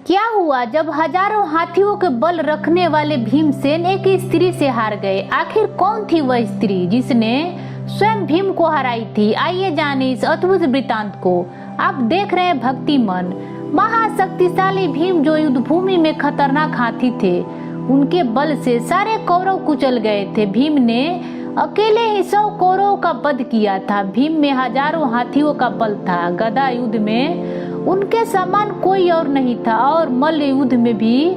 क्या हुआ जब हजारों हाथियों के बल रखने वाले भीमसेन एक स्त्री से हार गए? आखिर कौन थी वह स्त्री जिसने स्वयं भीम को हराई थी? आइए जाने इस अद्भुत वृतांत को। आप देख रहे हैं भक्ति मन। महाशक्तिशाली भीम जो युद्ध भूमि में खतरनाक हाथी थे, उनके बल से सारे कौरव कुचल गए थे। भीम ने अकेले ही 100 कौरवों का वध किया था। भीम में हजारों हाथियों का बल था। गदा युद्ध में उनके समान कोई और नहीं था और मल्ल युद्ध में भी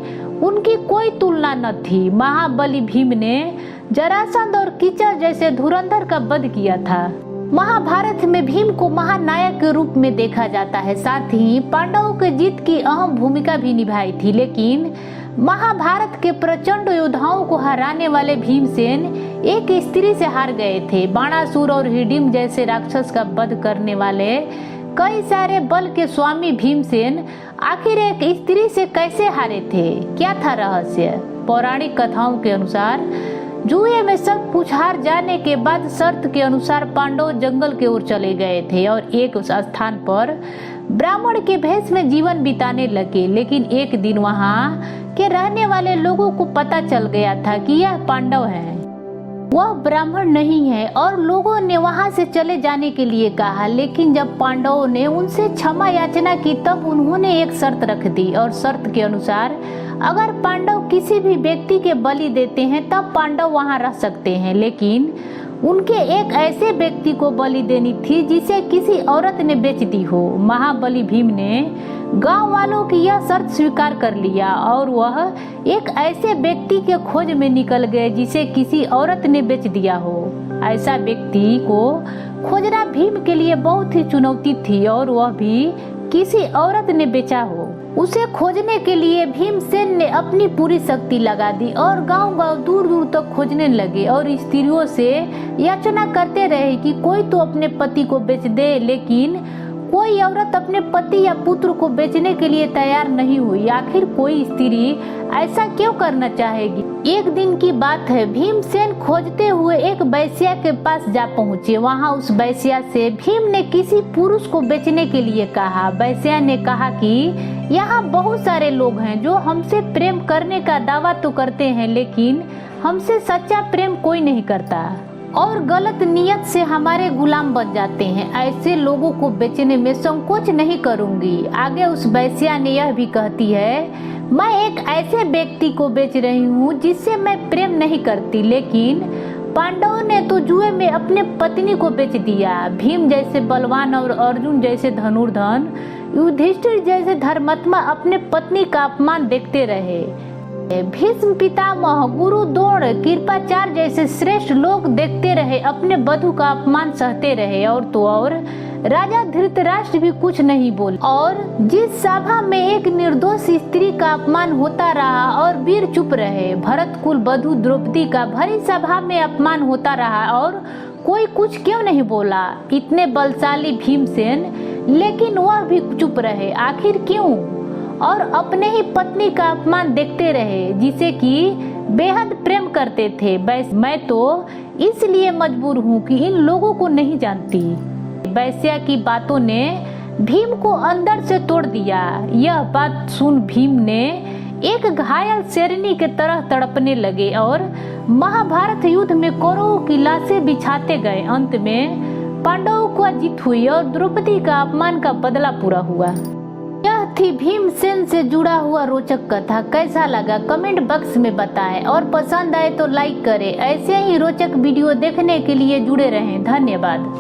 उनकी कोई तुलना न थी। महाबली भीम ने जरासंध और कीचड़ जैसे धुरंधर का वध किया था। महाभारत में भीम को महानायक के रूप में देखा जाता है। साथ ही पांडवों के जीत की अहम भूमिका भी निभाई थी। लेकिन महाभारत के प्रचंड योद्धाओं को हराने वाले भीमसेन एक स्त्री से हार गए थे। बाणासुर और हिडिंब जैसे राक्षस का वध करने वाले कई सारे बल के स्वामी भीमसेन आखिर एक स्त्री से कैसे हारे थे? क्या था रहस्य? पौराणिक कथाओं के अनुसार जुए में सब कुछ हार जाने के बाद शर्त के अनुसार पांडव जंगल की ओर चले गए थे और एक स्थान पर ब्राह्मण के भेष में जीवन बिताने लगे। लेकिन एक दिन वहां के रहने वाले लोगों को पता चल गया था कि यह पांडव हैं, वह ब्राह्मण नहीं है और लोगों ने वहां से चले जाने के लिए कहा। लेकिन जब पांडवों ने उनसे क्षमा याचना की तब उन्होंने एक शर्त रख दी और शर्त के अनुसार अगर पांडव किसी भी व्यक्ति के बलि देते हैं तब पांडव वहां रह सकते हैं। लेकिन उनके एक ऐसे व्यक्ति को बलि देनी थी जिसे किसी औरत ने बेच दी हो। महाबली भीम ने गांव वालों की यह शर्त स्वीकार कर लिया और वह एक ऐसे व्यक्ति के खोज में निकल गए जिसे किसी औरत ने बेच दिया हो। ऐसा व्यक्ति को खोजना भीम के लिए बहुत ही चुनौती थी और वह भी किसी औरत ने बेचा हो। उसे खोजने के लिए भीमसेन ने अपनी पूरी शक्ति लगा दी और गांव-गांव दूर-दूर तक खोजने लगे और स्त्रियों से याचना करते रहे कि कोई तो अपने पति को बेच दे। लेकिन कोई औरत अपने पति या पुत्र को बेचने के लिए तैयार नहीं हुई। आखिर कोई स्त्री ऐसा क्यों करना चाहेगी? एक दिन की बात है, भीमसेन खोजते हुए एक वैश्या के पास जा पहुँचे। वहाँ उस वैश्या से भीम ने किसी पुरुष को बेचने के लिए कहा। वैश्या ने कहा कि यहाँ बहुत सारे लोग हैं जो हमसे प्रेम करने का दावा तो करते हैं, लेकिन हमसे सच्चा प्रेम कोई नहीं करता और गलत नियत से हमारे गुलाम बन जाते हैं। ऐसे लोगों को बेचने में संकोच नहीं करूंगी। आगे उस वैश्या ने यह भी कहती है, मैं एक ऐसे व्यक्ति को बेच रही हूँ जिससे मैं प्रेम नहीं करती। लेकिन पांडवों ने तो जुए में अपने पत्नी को बेच दिया। भीम जैसे बलवान और अर्जुन जैसे धनुर्धर, युधिष्ठिर जैसे धर्मात्मा अपने पत्नी का अपमान देखते रहे। भीष्म पितामह, गुरु द्रोण, कृपाचार्य जैसे श्रेष्ठ लोग देखते रहे, अपने बधू का अपमान सहते रहे। और तो और राजा धृतराष्ट्र भी कुछ नहीं बोले। और जिस सभा में एक निर्दोष स्त्री का अपमान होता रहा और वीर चुप रहे। भरत कुल बधू द्रौपदी का भरी सभा में अपमान होता रहा और कोई कुछ क्यों नहीं बोला? इतने बलशाली भीमसेन, लेकिन वह भी चुप रहे। आखिर क्यों? और अपने ही पत्नी का अपमान देखते रहे जिसे कि बेहद प्रेम करते थे। मैं तो इसलिए मजबूर हूँ कि इन लोगों को नहीं जानती। वैश्या की बातों ने भीम को अंदर से तोड़ दिया। यह बात सुन भीम ने एक घायल शेरनी के तरह तड़पने लगे और महाभारत युद्ध में कौरवों की लाशें बिछाते गए। अंत में पांडवों को जीत हुई और द्रौपदी का अपमान का बदला पूरा हुआ। यह थी भीमसेन से जुड़ा हुआ रोचक कथा। कैसा लगा कमेंट बॉक्स में बताएं और पसंद आए तो लाइक करें। ऐसे ही रोचक वीडियो देखने के लिए जुड़े रहें। धन्यवाद।